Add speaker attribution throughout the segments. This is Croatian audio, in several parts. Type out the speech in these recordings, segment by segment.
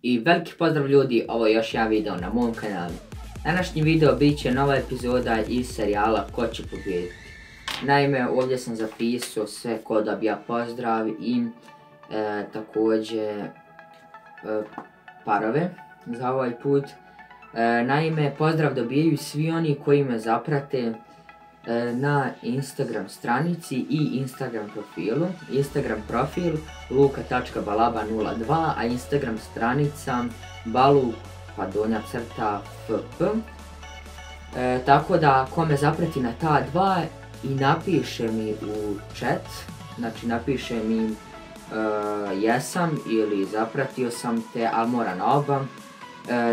Speaker 1: I veliki pozdrav ljudi, ovo je još jedan video na mom kanalu. Današnji video bit će nova epizoda iz serijala Ko će pobijediti. Naime, ovdje sam zapisao sve ko dobija pozdrav i također parove za ovaj put. Naime, pozdrav dobijaju svi oni koji me zaprate na Instagram stranici i Instagram profilu. Instagram profil luka.balaba02, a Instagram stranica balu_FP. Tako da ko me zaprati na ta dva i napiše mi u chat, znači napiše mi jesam ili zapratio sam te, ali mora na oba,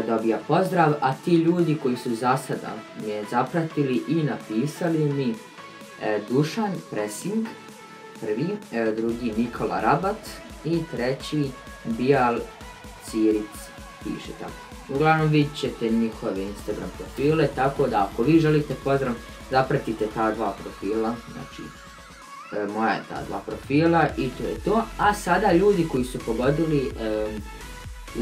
Speaker 1: dobija pozdrav, a ti ljudi koji su za sada me zapratili i napisali mi Dušan Pressing, prvi, drugi Nikola Rabat i treći Bijal Ciric, piše tako. Uglavnom vidjet ćete njihove Instagram profile, tako da ako vi želite pozdrav, zapratite ta dva profila, znači moja je ta dva profila i to je to. A sada ljudi koji su pogodili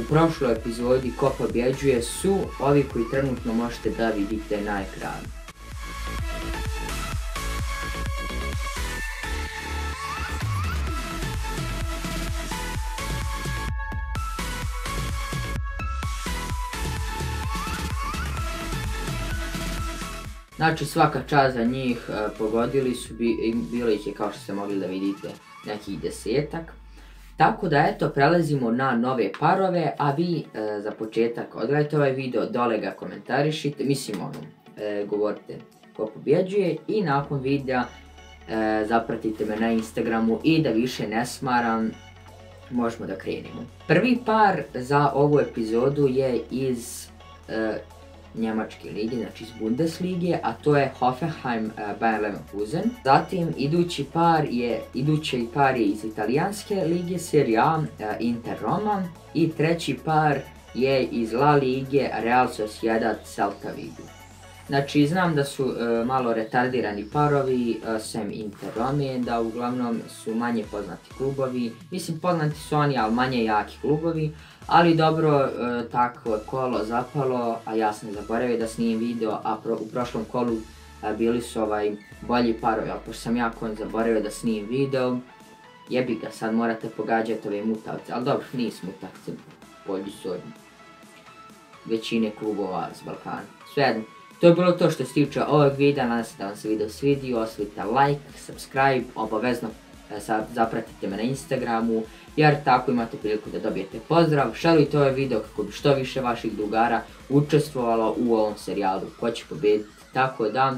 Speaker 1: u prošloj epizodi Ko pobjeđuje su ovi koji trenutno možete da vidite na ekranu. Znači svaka čast za njih, pogodili su, bilo ih je kao što ste mogli da vidite nekih 10-ak. Tako da eto, prelazimo na nove parove, a vi za početak odgledajte ovaj video, dole ga komentarišite, mislim govorite ko pobjeđuje i nakon videa zapratite me na Instagramu i da više ne smaram, možemo da krenemo. Prvi par za ovu epizodu je iz Njemačke lige, znači iz Bundeslige, a to je Hoffenheim Bayer Leverkusen. Zatim idući par je iz Italijanske lige Serie A Inter Roma i treći par je iz La Lige Real Sociedad Celta Vigo. Znači znam da su malo retardirani parovi, sem Inter Rome, da uglavnom su manje poznati klubovi. Mislim, poznati su oni, ali manje jaki klubovi. Ali dobro, tako je kolo zapalo, a ja sam zaboravio da snimim video, a u prošlom kolu bili su bolji parovi, ali pošto sam jako zaboravio da snimim video, jebi ga, sad morate pogađati ove mutavce, ali dobro, nisu mutavce, bolji su od većine klubova s Balkana. Svejedno, to je bilo to što se tiče ovog videa, nadam se da vam se video svidio, ostavite like, subscribe, obavezno zapratite me na Instagramu, jer tako imate priliku da dobijete pozdrav. Šerujte ovaj video kako bi što više vaših drugara učestvovalo u ovom serijalu Ko će pobijediti. Tako da,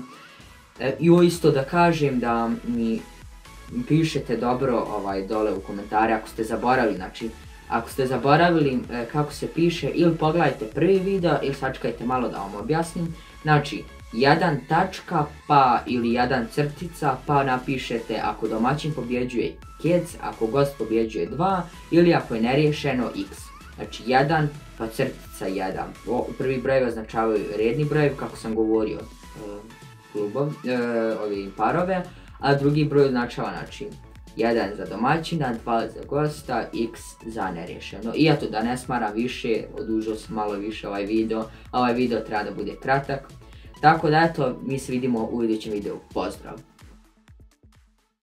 Speaker 1: i isto da kažem da mi pišete dobro dole u komentare ako ste zaboravili, znači ako ste zaboravili kako se piše, ili pogledajte prvi video ili sačekajte malo da vam objasnim. Znači, 1 tačka pa ili 1 crtica pa napišete ako domaćin pobjeđuje kec, ako gost pobjeđuje 2 ili ako je neriješeno x. Znači 1 pa crtica 1. Prvi brojevi označavaju redni brojevi kako sam govorio parove, a drugi broj označava znači 1 za domaćina, 2 za gosta, x za neriješeno. I eto, da ne smaram više, odužio sam malo više ovaj video treba da bude kratak. Tako da eto, mi se vidimo u idućem videu. Pozdrav!